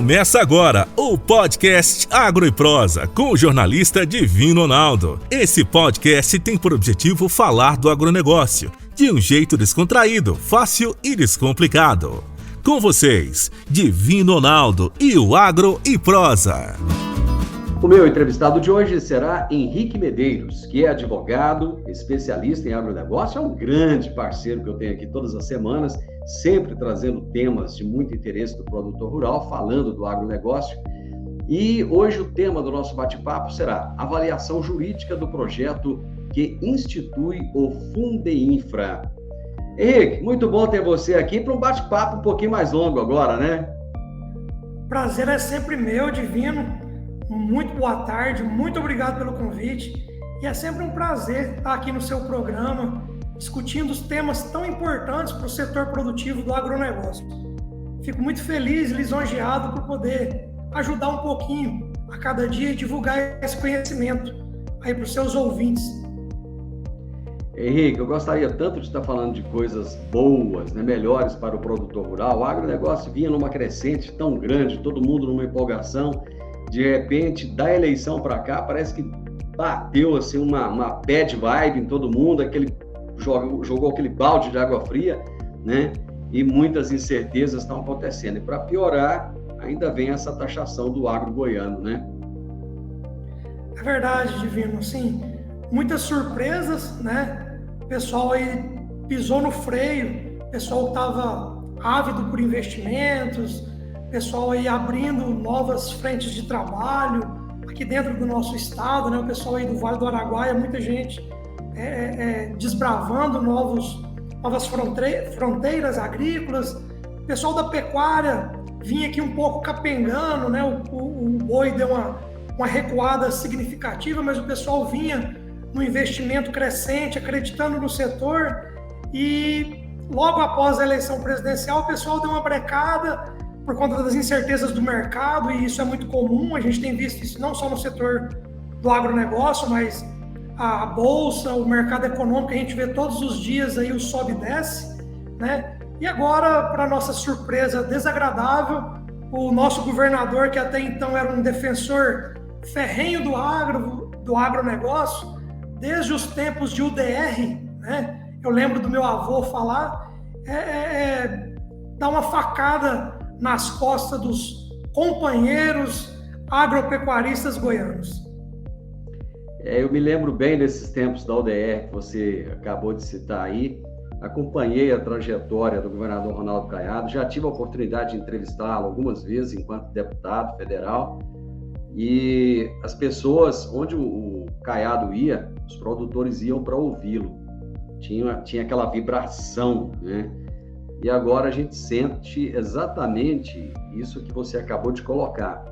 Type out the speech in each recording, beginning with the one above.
Começa agora o podcast Agro e Prosa com o jornalista Divino Ronaldo. Esse podcast tem por objetivo falar do agronegócio de um jeito descontraído, fácil e descomplicado. Com vocês, Divino Ronaldo e o Agro e Prosa. O meu entrevistado de hoje será Henrique Medeiros, que é advogado, especialista em agronegócio, é um grande parceiro que eu tenho aqui todas as semanas, sempre trazendo temas de muito interesse do produtor rural, falando do agronegócio. E hoje o tema do nosso bate-papo será avaliação jurídica do projeto que institui o Fundeinfra. Henrique, muito bom ter você aqui para um bate-papo um pouquinho mais longo agora, né? Prazer é sempre meu, Divino. Muito boa tarde, muito obrigado pelo convite. E é sempre um prazer estar aqui no seu programa, discutindo os temas tão importantes para o setor produtivo do agronegócio. Fico muito feliz e lisonjeado por poder ajudar um pouquinho a cada dia e divulgar esse conhecimento aí para os seus ouvintes. Henrique, eu gostaria tanto de estar falando de coisas boas, né, melhores para o produtor rural. O agronegócio vinha numa crescente tão grande, todo mundo numa empolgação. De repente, da eleição para cá, parece que bateu assim, uma bad vibe em todo mundo, jogou aquele balde de água fria, né? E muitas incertezas estão acontecendo. E para piorar, ainda vem essa taxação do agro goiano, né? É verdade, Divino, sim. Muitas surpresas, né? O pessoal aí pisou no freio, o pessoal estava ávido por investimentos, pessoal aí abrindo novas frentes de trabalho aqui dentro do nosso estado, né? O pessoal aí do Vale do Araguaia, muita gente desbravando novas fronteiras agrícolas. O pessoal da pecuária vinha aqui um pouco capengando, né? O boi deu uma recuada significativa, mas o pessoal vinha no investimento crescente, acreditando no setor, e logo após a eleição presidencial o pessoal deu uma brecada por conta das incertezas do mercado, e isso é muito comum. A gente tem visto isso não só no setor do agronegócio, mas a bolsa, o mercado econômico, a gente vê todos os dias aí o sobe e desce, né? E agora, para nossa surpresa desagradável, o nosso governador, que até então era um defensor ferrenho do agronegócio, desde os tempos de UDR, né? Eu lembro do meu avô falar, dá uma facada nas costas dos companheiros agropecuaristas goianos. Eu me lembro bem desses tempos da UDR que você acabou de citar aí. Acompanhei a trajetória do governador Ronaldo Caiado, já tive a oportunidade de entrevistá-lo algumas vezes enquanto deputado federal, e as pessoas, onde o Caiado ia, os produtores iam para ouvi-lo. Tinha aquela vibração, né? E agora a gente sente exatamente isso que você acabou de colocar.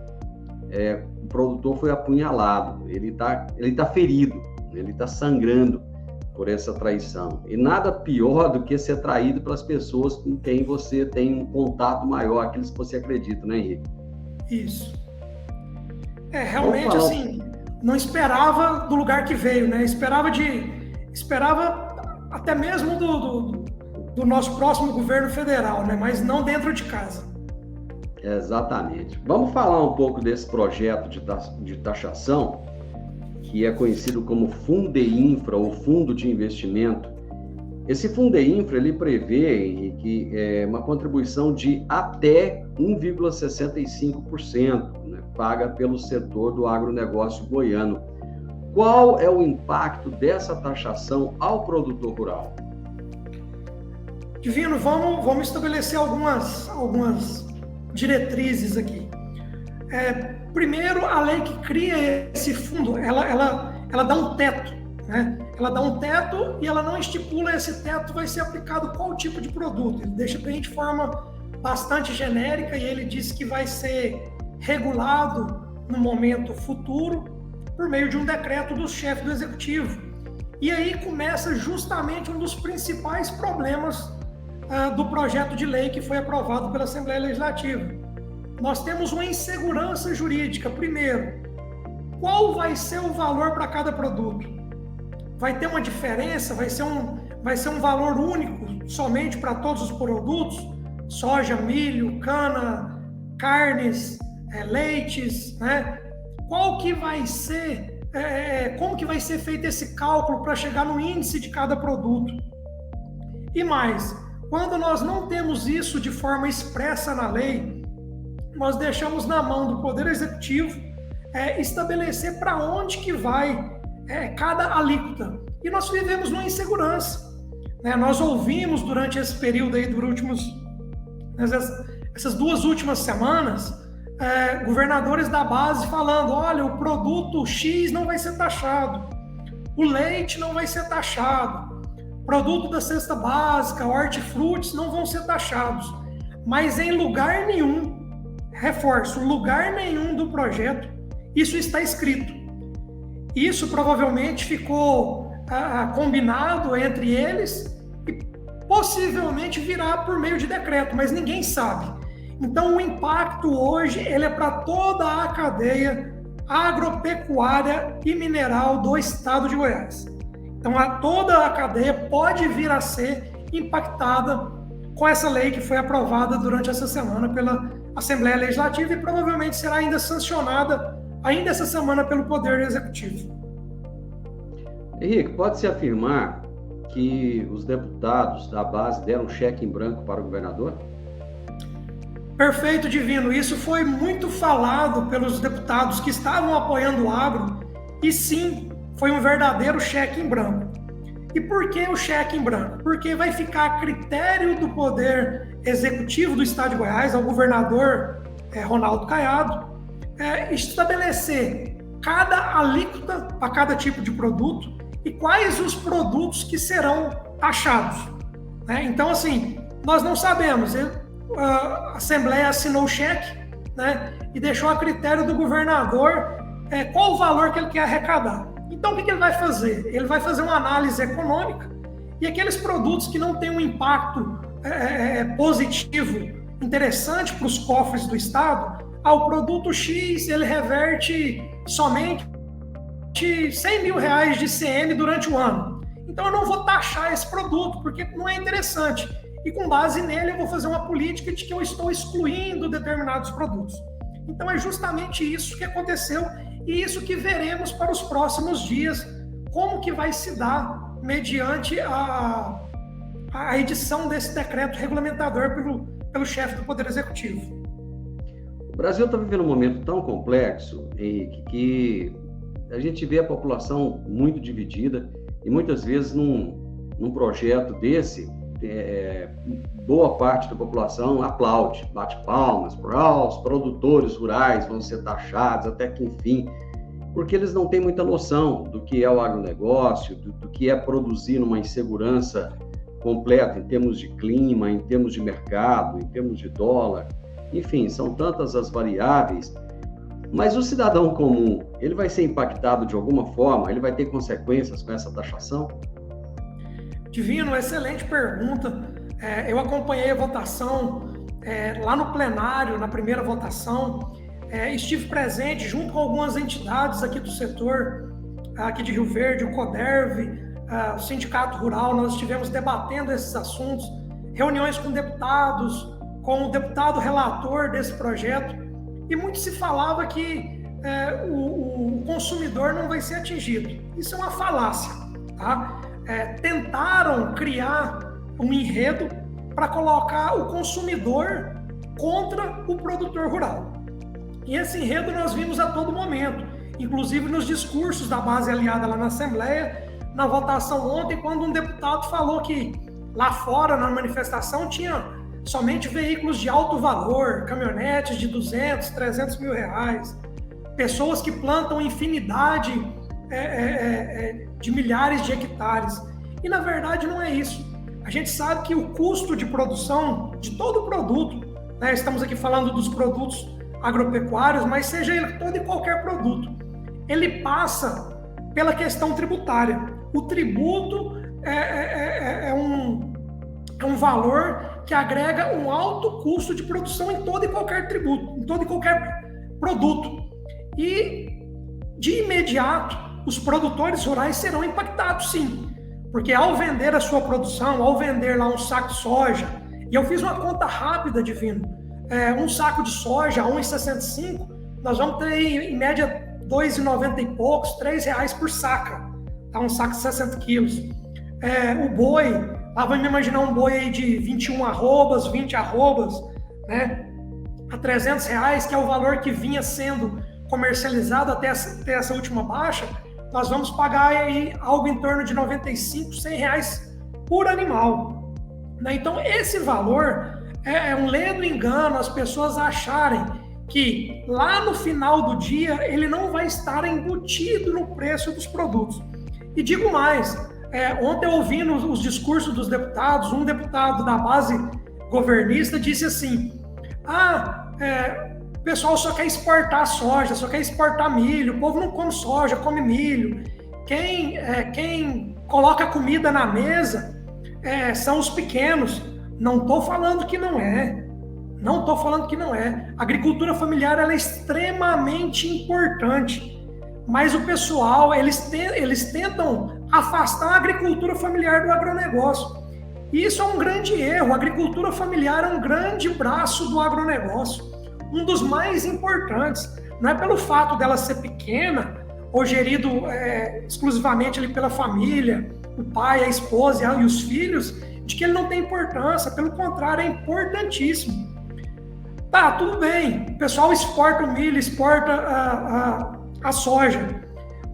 O produtor foi apunhalado, ele tá ferido, ele está sangrando por essa traição. E nada pior do que ser traído pelas pessoas com quem você tem um contato maior, aqueles que você acredita, né, Henrique? Isso. Realmente, assim, não esperava do lugar que veio, né? Esperava até mesmo do nosso próximo governo federal, né? Mas não dentro de casa. Exatamente. Vamos falar um pouco desse projeto de taxação, que é conhecido como Fundeinfra, ou Fundo de Investimento. Esse Fundeinfra, ele prevê, Henrique, uma contribuição de até 1,65%, né, paga pelo setor do agronegócio goiano. Qual é o impacto dessa taxação ao produtor rural? Divino, vamos estabelecer algumas diretrizes aqui. Primeiro, a lei que cria esse fundo, ela dá um teto, né? Ela dá um teto e ela não estipula esse teto vai ser aplicado qual tipo de produto. Ele deixa bem de forma bastante genérica, e ele diz que vai ser regulado no momento futuro por meio de um decreto do chefe do executivo. E aí começa justamente um dos principais problemas do projeto de lei que foi aprovado pela Assembleia Legislativa. Nós temos uma insegurança jurídica. Primeiro, qual vai ser o valor para cada produto? Vai ter uma diferença? Vai ser um valor único somente para todos os produtos? Soja, milho, cana, carnes, leites, né? Qual que vai ser, como que vai ser feito esse cálculo para chegar no índice de cada produto? E mais, quando nós não temos isso de forma expressa na lei, nós deixamos na mão do Poder Executivo estabelecer para onde que vai cada alíquota. E nós vivemos numa insegurança. Né? Nós ouvimos durante esse período aí, essas 2 últimas semanas, governadores da base falando, olha, o produto X não vai ser taxado, o leite não vai ser taxado, produto da cesta básica, hortifrutis não vão ser taxados. Mas em lugar nenhum, reforço, lugar nenhum do projeto, isso está escrito. Isso provavelmente ficou combinado entre eles e possivelmente virá por meio de decreto, mas ninguém sabe. Então o impacto hoje ele é para toda a cadeia agropecuária e mineral do estado de Goiás. Então toda a cadeia pode vir a ser impactada com essa lei que foi aprovada durante essa semana pela Assembleia Legislativa e provavelmente será ainda sancionada ainda essa semana pelo Poder Executivo. Henrique, pode-se afirmar que os deputados da base deram cheque em branco para o governador? Perfeito, Divino. Isso foi muito falado pelos deputados que estavam apoiando o agro e sim, foi um verdadeiro cheque em branco. E por que o cheque em branco? Porque vai ficar a critério do Poder Executivo do Estado de Goiás, ao governador Ronaldo Caiado, estabelecer cada alíquota para cada tipo de produto e quais os produtos que serão taxados. Né? Então, assim, nós não sabemos. A Assembleia assinou o cheque, né, e deixou a critério do governador qual o valor que ele quer arrecadar. Então, o que ele vai fazer? Ele vai fazer uma análise econômica e aqueles produtos que não têm um impacto positivo, interessante para os cofres do Estado, o produto X ele reverte somente R$100 mil de ICM durante o ano. Então, eu não vou taxar esse produto, porque não é interessante. E com base nele, eu vou fazer uma política de que eu estou excluindo determinados produtos. Então, é justamente isso que aconteceu e isso que veremos para os próximos dias, como que vai se dar mediante a edição desse decreto regulamentador pelo chefe do Poder Executivo. O Brasil está vivendo um momento tão complexo, Henrique, que a gente vê a população muito dividida e muitas vezes num projeto desse, boa parte da população aplaude, bate palmas, os produtores rurais vão ser taxados até que enfim, porque eles não têm muita noção do que é o agronegócio, do que é produzir numa insegurança completa em termos de clima, em termos de mercado, em termos de dólar, enfim, são tantas as variáveis. Mas o cidadão comum, ele vai ser impactado de alguma forma? Ele vai ter consequências com essa taxação? Divino, excelente pergunta. Eu acompanhei a votação lá no plenário, na primeira votação. Estive presente junto com algumas entidades aqui do setor, aqui de Rio Verde, o CODERV, o Sindicato Rural. Nós estivemos debatendo esses assuntos, reuniões com deputados, com o deputado relator desse projeto. E muito se falava que o consumidor não vai ser atingido. Isso é uma falácia, tá? Tentaram criar um enredo para colocar o consumidor contra o produtor rural. E esse enredo nós vimos a todo momento, inclusive nos discursos da base aliada lá na Assembleia, na votação ontem, quando um deputado falou que lá fora, na manifestação, tinha somente veículos de alto valor, caminhonetes de 200, 300 mil reais, pessoas que plantam infinidade de milhares de hectares. E, na verdade, não é isso. A gente sabe que o custo de produção de todo produto, né, estamos aqui falando dos produtos agropecuários, mas seja ele todo e qualquer produto, ele passa pela questão tributária. O tributo é um valor que agrega um alto custo de produção em todo e qualquer tributo, em todo e qualquer produto. E, de imediato, os produtores rurais serão impactados, sim. Porque ao vender a sua produção, ao vender lá um saco de soja, e eu fiz uma conta rápida, Divino, um saco de soja a 1,65, nós vamos ter em média 2,90 e poucos, R$3 por saca, tá? Um saco de 60 quilos. O boi, lá vamos imaginar um boi aí de 21 arrobas, 20 arrobas, né? A R$300, que é o valor que vinha sendo comercializado até essa última baixa, nós vamos pagar aí algo em torno de R$95, R$100 por animal, né? Então esse valor é um ledo engano as pessoas acharem que lá no final do dia ele não vai estar embutido no preço dos produtos. E digo mais, ontem ouvindo os discursos dos deputados, um deputado da base governista disse assim, o pessoal só quer exportar soja, só quer exportar milho, o povo não come soja, come milho. Quem coloca comida na mesa são os pequenos. Não estou falando que não é. Não estou falando que não é. A agricultura familiar ela é extremamente importante, mas o pessoal, eles tentam afastar a agricultura familiar do agronegócio. E isso é um grande erro. A agricultura familiar é um grande braço do agronegócio, um dos mais importantes. Não é pelo fato dela ser pequena ou gerido exclusivamente ali pela família, o pai, a esposa e os filhos, de que ele não tem importância. Pelo contrário, é importantíssimo. Tá, tudo bem, o pessoal exporta o milho, exporta a soja,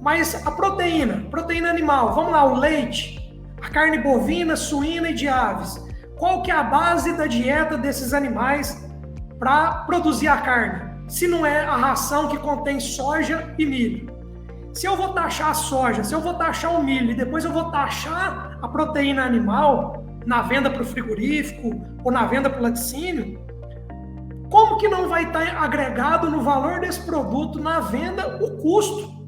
mas a proteína animal, vamos lá, o leite, a carne bovina, suína e de aves, qual que é a base da dieta desses animais para produzir a carne, se não é a ração que contém soja e milho? Se eu vou taxar a soja, se eu vou taxar o milho e depois eu vou taxar a proteína animal na venda para o frigorífico ou na venda para o laticínio, como que não vai estar agregado no valor desse produto, na venda, o custo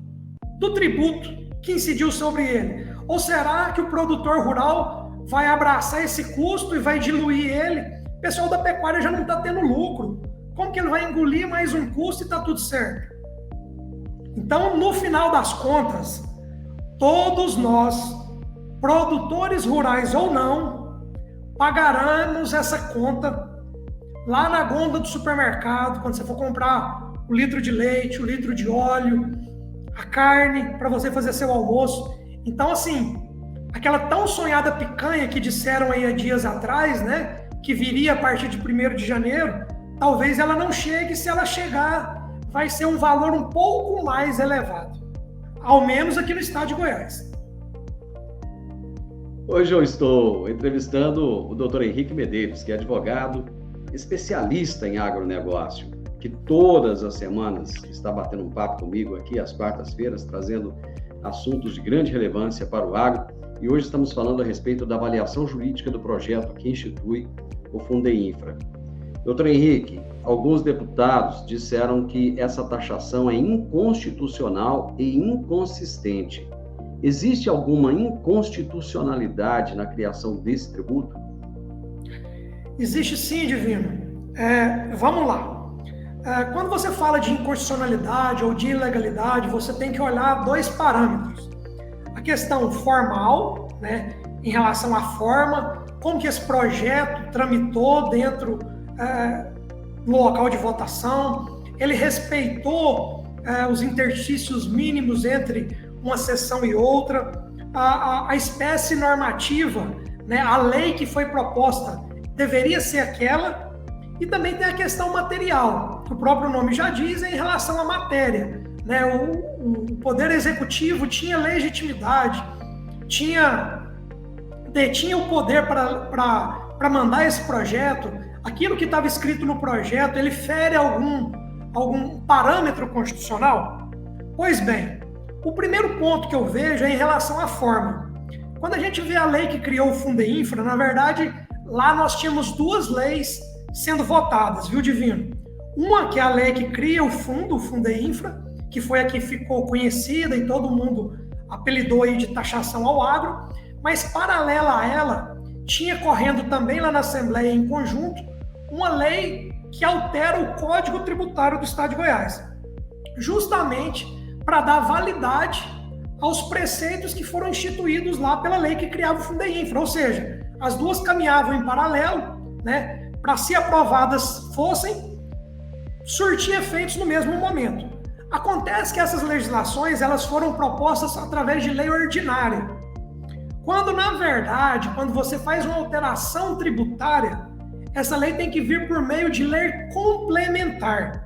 do tributo que incidiu sobre ele? Ou será que o produtor rural vai abraçar esse custo e vai diluir ele? O pessoal da pecuária já não está tendo lucro. Como que ele vai engolir mais um custo e está tudo certo? Então, no final das contas, todos nós, produtores rurais ou não, pagaremos essa conta lá na gôndola do supermercado, quando você for comprar o litro de leite, o litro de óleo, a carne, para você fazer seu almoço. Então, assim, aquela tão sonhada picanha que disseram aí há dias atrás, né, que viria a partir de 1º de janeiro, talvez ela não chegue. Se ela chegar, vai ser um valor um pouco mais elevado, ao menos aqui no estado de Goiás. Hoje eu estou entrevistando o Dr. Henrique Medeiros, que é advogado, especialista em agronegócio, que todas as semanas está batendo um papo comigo aqui às quartas-feiras, trazendo assuntos de grande relevância para o agro. E hoje estamos falando a respeito da avaliação jurídica do projeto que institui o Fundeinfra. Doutor Henrique, alguns deputados disseram que essa taxação é inconstitucional e inconsistente. Existe alguma inconstitucionalidade na criação desse tributo? Existe sim, Divino. Vamos lá. Quando você fala de inconstitucionalidade ou de ilegalidade, você tem que olhar 2 parâmetros. A questão formal, né, em relação à forma, como que esse projeto tramitou dentro do local de votação, ele respeitou os interstícios mínimos entre uma sessão e outra, a espécie normativa, né, a lei que foi proposta deveria ser aquela, e também tem a questão material, que o próprio nome já diz, em relação à matéria, né? O Poder Executivo tinha legitimidade, detinha o poder para mandar esse projeto. Aquilo que estava escrito no projeto, ele fere algum parâmetro constitucional? Pois bem, o primeiro ponto que eu vejo é em relação à forma. Quando a gente vê a lei que criou o Fundeinfra, na verdade, lá nós tínhamos 2 leis sendo votadas, viu, Divino? Uma que é a lei que cria o Fundeinfra, que foi a que ficou conhecida e todo mundo apelidou aí de taxação ao agro, mas paralela a ela, tinha correndo também lá na Assembleia em conjunto, uma lei que altera o Código Tributário do Estado de Goiás, justamente para dar validade aos preceitos que foram instituídos lá pela lei que criava o Fundeinfra, ou seja, as duas caminhavam em paralelo, né? para, se aprovadas fossem, surtir efeitos no mesmo momento. Acontece que essas legislações elas foram propostas através de lei ordinária, quando, na verdade, quando você faz uma alteração tributária, essa lei tem que vir por meio de lei complementar.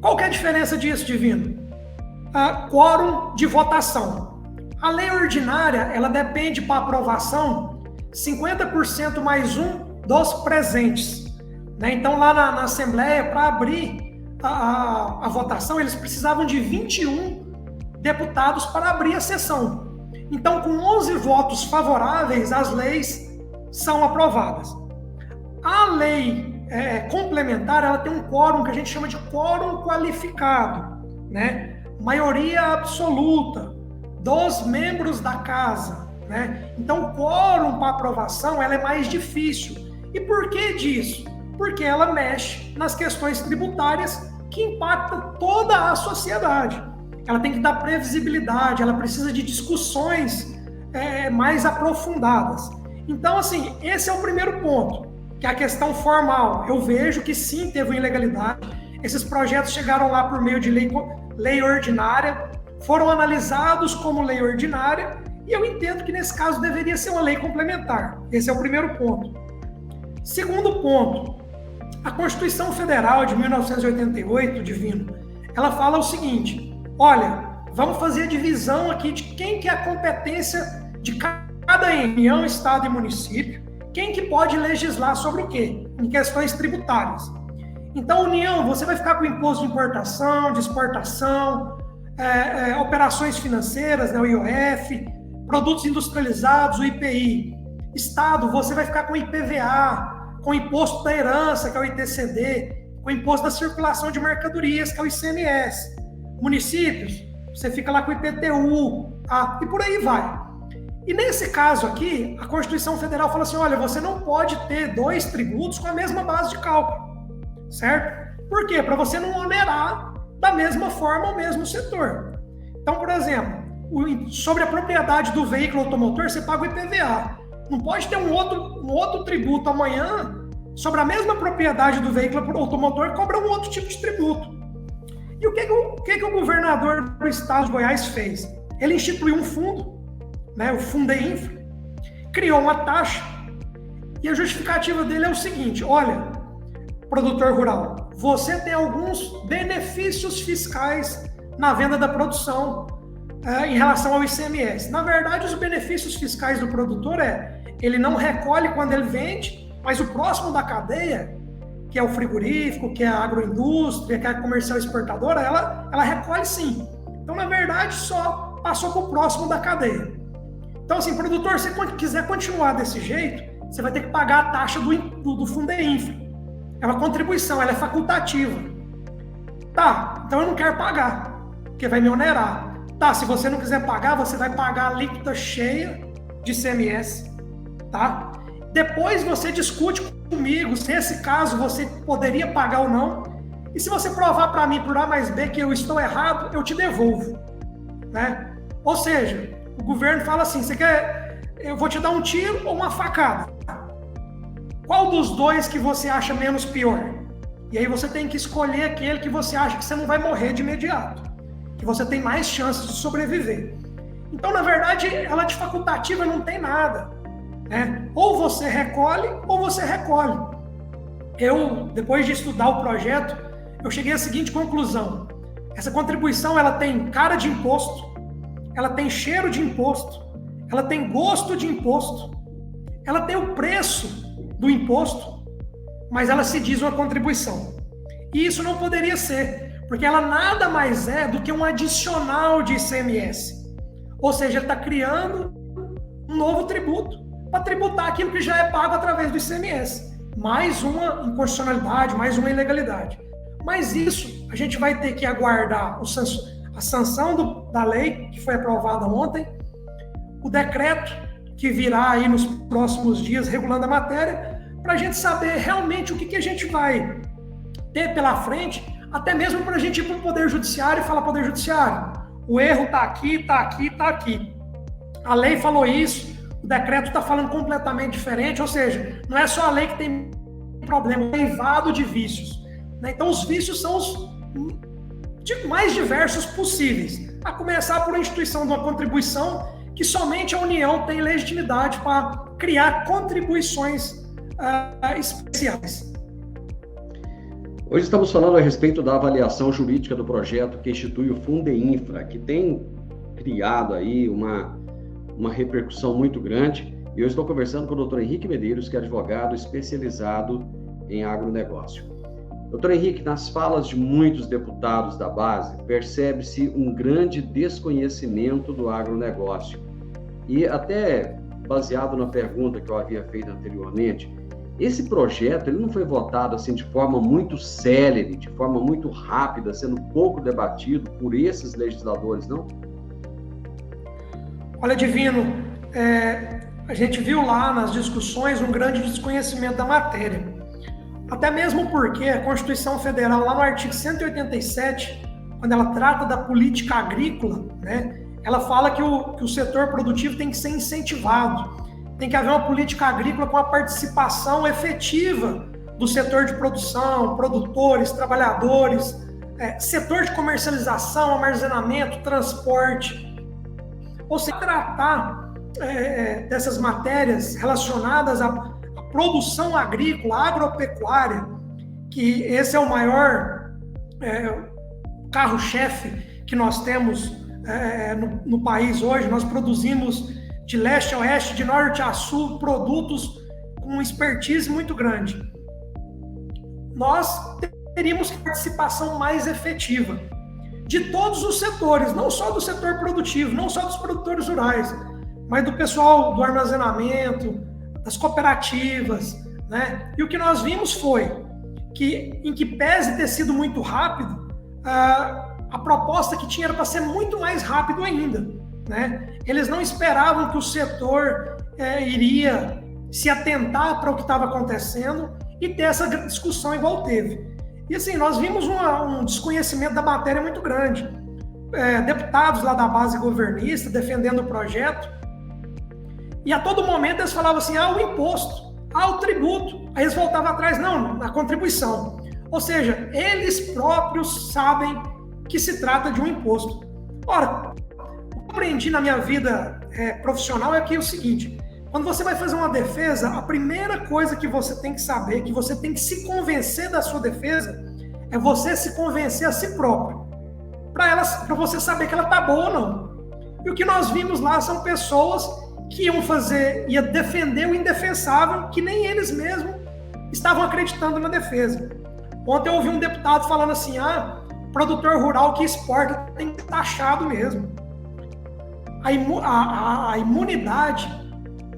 Qual que é a diferença disso, Divino? Quórum de votação. A lei ordinária, ela depende para aprovação 50% mais um dos presentes. Né? Então, lá na Assembleia, para abrir a votação, eles precisavam de 21 deputados para abrir a sessão. Então, com 11 votos favoráveis, as leis são aprovadas. A lei complementar, ela tem um quórum que a gente chama de quórum qualificado, né? Maioria absoluta dos membros da casa, né? Então, o quórum para aprovação, ela é mais difícil. E por que disso? Porque ela mexe nas questões tributárias que impactam toda a sociedade. Ela tem que dar previsibilidade, ela precisa de discussões mais aprofundadas. Então, assim, esse é o primeiro ponto, que é a questão formal. Eu vejo que sim, teve uma ilegalidade. Esses projetos chegaram lá por meio de lei ordinária, foram analisados como lei ordinária, e eu entendo que nesse caso deveria ser uma lei complementar. Esse é o primeiro ponto. Segundo ponto, a Constituição Federal de 1988, Divino, ela fala o seguinte: olha, vamos fazer a divisão aqui de quem que é a competência de cada União, Estado e município, quem que pode legislar sobre o quê? Em questões tributárias. Então, União, você vai ficar com o imposto de importação, de exportação, operações financeiras, né, o IOF, produtos industrializados, o IPI. Estado, você vai ficar com o IPVA, com o imposto da herança, que é o ITCD, com o imposto da circulação de mercadorias, que é o ICMS. Municípios, você fica lá com o IPTU, e por aí vai. E nesse caso aqui, a Constituição Federal fala assim, olha, você não pode ter 2 tributos com a mesma base de cálculo, certo? Por quê? Para você não onerar da mesma forma o mesmo setor. Então, por exemplo, sobre a propriedade do veículo automotor, você paga o IPVA. Não pode ter um outro tributo amanhã sobre a mesma propriedade do veículo automotor que cobra um outro tipo de tributo. E o que o governador do estado de Goiás fez? Ele instituiu um fundo, né, o Fundeinfra, criou uma taxa, e a justificativa dele é o seguinte: olha, produtor rural, você tem alguns benefícios fiscais na venda da produção em relação ao ICMS. Na verdade, os benefícios fiscais do produtor ele não recolhe quando ele vende, mas o próximo da cadeia, que é o frigorífico, que é a agroindústria, que é a comercial exportadora, ela recolhe sim. Então, na verdade, só passou para o próximo da cadeia. Então, assim, produtor, se você quiser continuar desse jeito, você vai ter que pagar a taxa do Fundeinfra. É uma contribuição, ela é facultativa. Tá, então eu não quero pagar, porque vai me onerar. Tá, se você não quiser pagar, você vai pagar a alíquota cheia de ICMS, tá? Depois você discute comigo se nesse caso você poderia pagar ou não. E se você provar para mim por A mais B que eu estou errado, eu te devolvo, né? Ou seja, o governo fala assim, você quer, eu vou te dar um tiro ou uma facada? Qual dos dois que você acha menos pior? E aí você tem que escolher aquele que você acha que você não vai morrer de imediato, que você tem mais chances de sobreviver. Então, na verdade, ela de facultativa não tem nada, né? Ou você recolhe, ou você recolhe. Eu, depois de estudar o projeto, eu cheguei à seguinte conclusão: essa contribuição, ela tem cara de imposto, ela tem cheiro de imposto, ela tem gosto de imposto, ela tem o preço do imposto, mas ela se diz uma contribuição. E isso não poderia ser, porque ela nada mais é do que um adicional de ICMS. Ou seja, ele está criando um novo tributo para tributar aquilo que já é pago através do ICMS. Mais uma inconstitucionalidade, mais uma ilegalidade. Mas isso, a gente vai ter que aguardar a sanção da lei, que foi aprovada ontem, o decreto que virá aí nos próximos dias regulando a matéria, para a gente saber realmente o que a gente vai ter pela frente, até mesmo para a gente ir para o Poder Judiciário e falar: Poder Judiciário, o erro está aqui, está aqui, está aqui. A lei falou isso, o decreto está falando completamente diferente, ou seja, não é só a lei que tem problema derivado de vícios. Né? Então, os vícios são os mais diversos possíveis, a começar por a instituição de uma contribuição que somente a União tem legitimidade para criar contribuições especiais. Hoje estamos falando a respeito da avaliação jurídica do projeto que institui o Fundeinfra, que tem criado aí uma repercussão muito grande. E eu estou conversando com o Dr. Henrique Medeiros, que é advogado especializado em agronegócio. Dr. Henrique, nas falas de muitos deputados da base, percebe-se um grande desconhecimento do agronegócio. E até baseado na pergunta que eu havia feito anteriormente, esse projeto ele não foi votado assim de forma muito célere, de forma muito rápida, sendo pouco debatido por esses legisladores, não? Olha, Divino, a gente viu lá nas discussões um grande desconhecimento da matéria. Até mesmo porque a Constituição Federal, lá no artigo 187, quando ela trata da política agrícola, né, ela fala que o setor produtivo tem que ser incentivado. Tem que haver uma política agrícola com a participação efetiva do setor de produção, produtores, trabalhadores, setor de comercialização, armazenamento, transporte. Ou seja, tratar dessas matérias relacionadas à produção agrícola, agropecuária, que esse é o maior carro-chefe que nós temos no país hoje. Nós produzimos de leste a oeste, de norte a sul, produtos com expertise muito grande. Nós teríamos participação mais efetiva de todos os setores, não só do setor produtivo, não só dos produtores rurais, mas do pessoal do armazenamento, das cooperativas, né? E o que nós vimos foi que, em que pese ter sido muito rápido, a proposta que tinha era para ser muito mais rápido ainda, né? Eles não esperavam que o setor iria se atentar para o que estava acontecendo e ter essa discussão igual teve. E assim, nós vimos um desconhecimento da matéria muito grande. Deputados lá da base governista defendendo o projeto, e a todo momento eles falavam assim, o imposto, o tributo. Aí eles voltavam atrás, não, a contribuição. Ou seja, eles próprios sabem que se trata de um imposto. Ora, o que eu aprendi na minha vida profissional é que é o seguinte: quando você vai fazer uma defesa, a primeira coisa que você tem que saber, que você tem que se convencer da sua defesa, é você se convencer a si próprio, para você saber que ela está boa ou não. E o que nós vimos lá são pessoas que ia defender o indefensável, que nem eles mesmos estavam acreditando na defesa. Ontem eu ouvi um deputado falando assim, produtor rural que exporta tem que ser taxado mesmo. A imunidade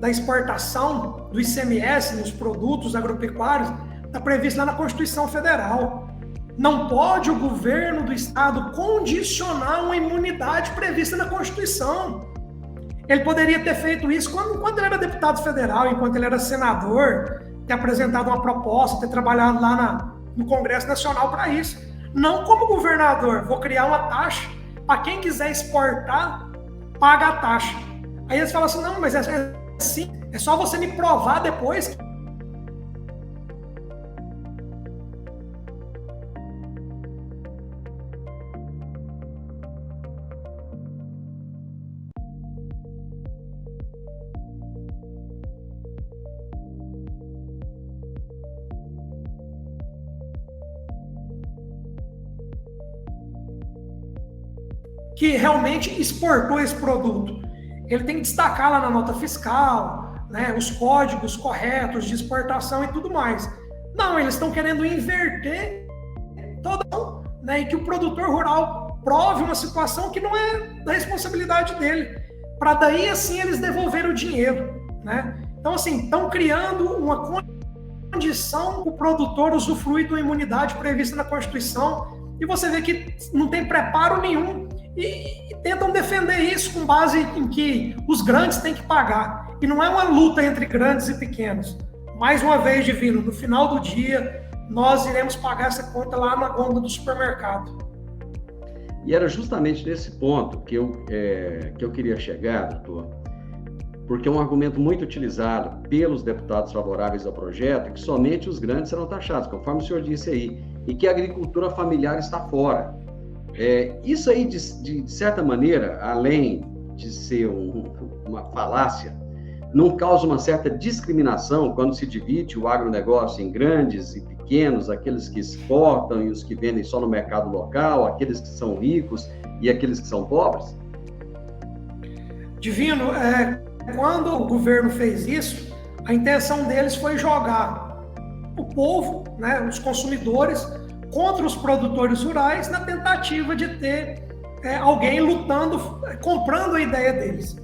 da exportação do ICMS nos produtos agropecuários está prevista lá na Constituição Federal. Não pode o governo do estado condicionar uma imunidade prevista na Constituição. Ele poderia ter feito isso quando ele era deputado federal, enquanto ele era senador, ter apresentado uma proposta, ter trabalhado lá no Congresso Nacional para isso. Não como governador, vou criar uma taxa para quem quiser exportar, paga a taxa. Aí eles falam assim, não, mas assim, é só você me provar depois. Que realmente exportou esse produto. Ele tem que destacar lá na nota fiscal, né, os códigos corretos de exportação e tudo mais. Não, eles estão querendo inverter toda, né, e que o produtor rural prove uma situação que não é da responsabilidade dele, para daí assim eles devolverem o dinheiro, né? Então assim, estão criando uma condição para o produtor usufruir da imunidade prevista na Constituição, e você vê que não tem preparo nenhum. E tentam defender isso com base em que os grandes têm que pagar. E não é uma luta entre grandes e pequenos. Mais uma vez, Divino, no final do dia, nós iremos pagar essa conta lá na gôndola do supermercado. E era justamente nesse ponto que eu queria chegar, doutor. porque é um argumento muito utilizado pelos deputados favoráveis ao projeto, que somente os grandes serão taxados, conforme o senhor disse aí, e que a agricultura familiar está fora. Isso aí, de certa maneira, além de ser uma falácia, não causa uma certa discriminação quando se divide o agronegócio em grandes e pequenos, aqueles que exportam e os que vendem só no mercado local, aqueles que são ricos e aqueles que são pobres? Divino, quando o governo fez isso, a intenção deles foi jogar o povo, né, os consumidores, contra os produtores rurais, na tentativa de ter alguém lutando, comprando a ideia deles.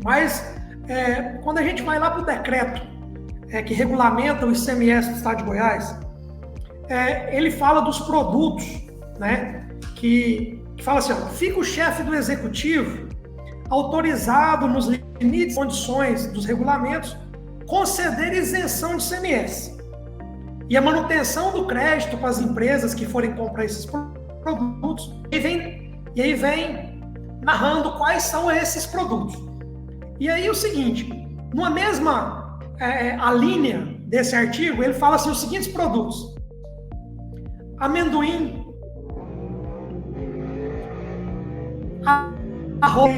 Mas, quando a gente vai lá para o decreto que regulamenta o ICMS do Estado de Goiás, ele fala dos produtos, né, que fala assim, ó, fica o chefe do executivo autorizado nos limites e condições dos regulamentos conceder isenção de ICMS. E a manutenção do crédito para as empresas que forem comprar esses produtos, e aí vem narrando quais são esses produtos. E aí o seguinte, numa mesma alínea desse artigo, ele fala assim, os seguintes produtos: amendoim, arroz,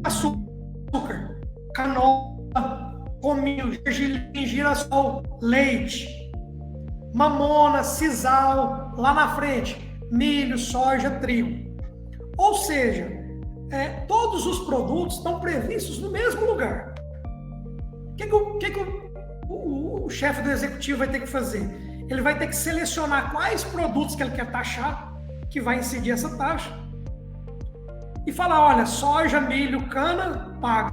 açúcar, canola, cominho, gergelim, girassol, leite, mamona, sisal, lá na frente, milho, soja, trigo. Ou seja, todos os produtos estão previstos no mesmo lugar. O que o chefe do executivo vai ter que fazer? Ele vai ter que selecionar quais produtos que ele quer taxar, que vai incidir essa taxa, e falar, olha, soja, milho, cana, paga.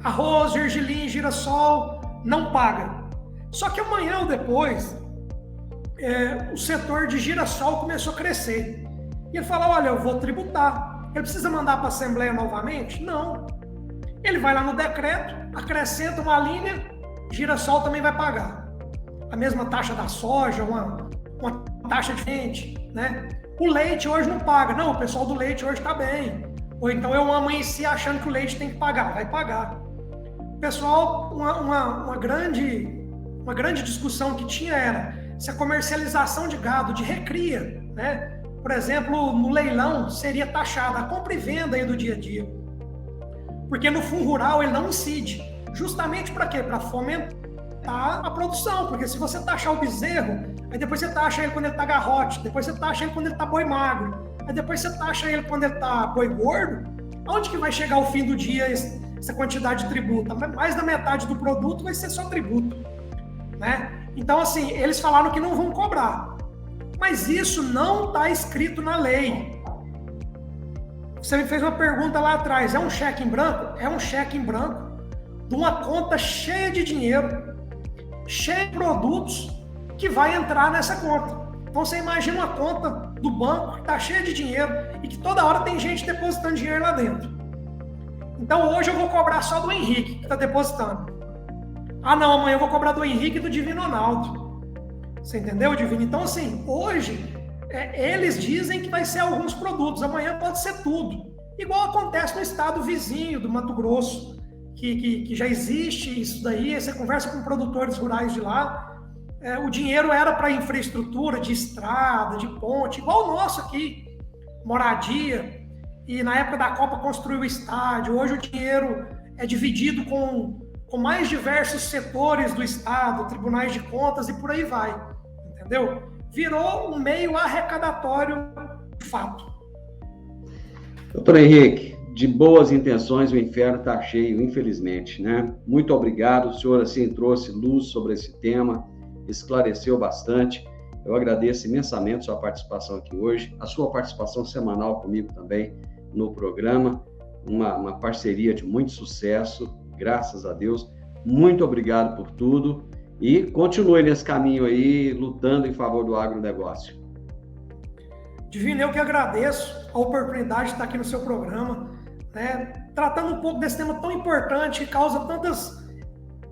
Arroz, gergelim, girassol, não paga. Só que amanhã ou depois, o setor de girassol começou a crescer. E ele fala, olha, eu vou tributar. Ele precisa mandar para a Assembleia novamente? Não. Ele vai lá no decreto, acrescenta uma linha, girassol também vai pagar. A mesma taxa da soja, uma taxa diferente, né? O leite hoje não paga. Não, o pessoal do leite hoje está bem. Ou então eu amanheci achando que o leite tem que pagar. Vai pagar. Pessoal, uma grande discussão que tinha era se a comercialização de gado de recria, né? Por exemplo, no leilão seria taxada a compra e venda aí do dia a dia. Porque no fundo rural ele não incide. Justamente para quê? Para fomentar a produção. Porque se você taxar o bezerro, aí depois você taxa ele quando ele está garrote, depois você taxa ele quando ele está boi magro, aí depois você taxa ele quando ele está boi gordo, aonde que vai chegar ao fim do dia essa quantidade de tributo? Mais da metade do produto vai ser só tributo, né? Então, assim, eles falaram que não vão cobrar. Mas isso não está escrito na lei. Você me fez uma pergunta lá atrás, é um cheque em branco? É um cheque em branco de uma conta cheia de dinheiro, cheia de produtos que vai entrar nessa conta. Então você imagina uma conta do banco que está cheia de dinheiro e que toda hora tem gente depositando dinheiro lá dentro. Então hoje eu vou cobrar só do Henrique, que está depositando. Ah não, amanhã eu vou cobrar do Henrique e do Divino Ronaldo. Você entendeu, Divino? Então assim, hoje eles dizem que vai ser alguns produtos, amanhã pode ser tudo. Igual acontece no estado vizinho do Mato Grosso, que já existe isso daí, você conversa com produtores rurais de lá, o dinheiro era para infraestrutura de estrada, de ponte, igual o nosso aqui, moradia, e na época da Copa construiu o estádio. Hoje o dinheiro é dividido com mais diversos setores do estado, tribunais de contas e por aí vai, entendeu? Virou um meio arrecadatório de fato. Doutor Henrique, de boas intenções o inferno está cheio, infelizmente, né? Muito obrigado, o senhor assim trouxe luz sobre esse tema, esclareceu bastante. Eu agradeço imensamente sua participação aqui hoje, a sua participação semanal comigo também no programa, uma parceria de muito sucesso, graças a Deus. Muito obrigado por tudo e continue nesse caminho aí, lutando em favor do agronegócio. Divino, eu que agradeço a oportunidade de estar aqui no seu programa, né, tratando um pouco desse tema tão importante que causa tantas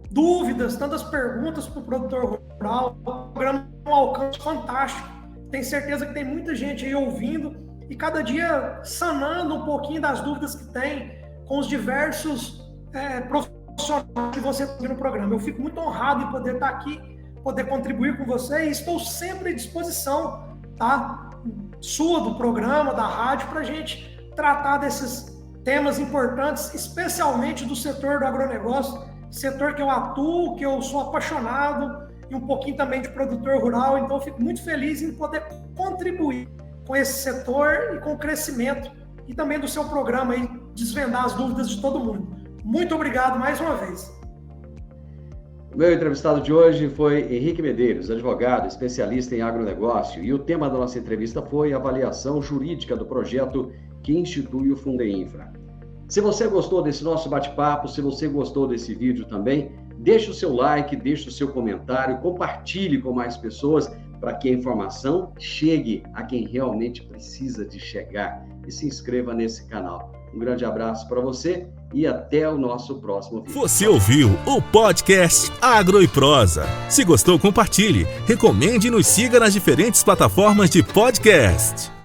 dúvidas, tantas perguntas para o produtor rural. O programa tem um alcance fantástico. Tenho certeza que tem muita gente aí ouvindo e cada dia sanando um pouquinho das dúvidas que tem com os diversos profissional que você tem no programa. Eu fico muito honrado em poder estar aqui, poder contribuir com você, e estou sempre à disposição, tá? Sua, do programa, da rádio, para a gente tratar desses temas importantes, especialmente do setor do agronegócio, setor que eu atuo, que eu sou apaixonado, e um pouquinho também de produtor rural. Então eu fico muito feliz em poder contribuir com esse setor e com o crescimento, e também do seu programa aí, desvendar as dúvidas de todo mundo. Muito obrigado mais uma vez. O meu entrevistado de hoje foi Henrique Medeiros, advogado, especialista em agronegócio, e o tema da nossa entrevista foi a avaliação jurídica do projeto que institui o Fundeinfra. Se você gostou desse nosso bate-papo, se você gostou desse vídeo também, deixe o seu like, deixe o seu comentário, compartilhe com mais pessoas para que a informação chegue a quem realmente precisa de chegar, e se inscreva nesse canal. Um grande abraço para você e até o nosso próximo vídeo. Você ouviu o podcast Agro e Prosa. Se gostou, compartilhe, recomende e nos siga nas diferentes plataformas de podcast.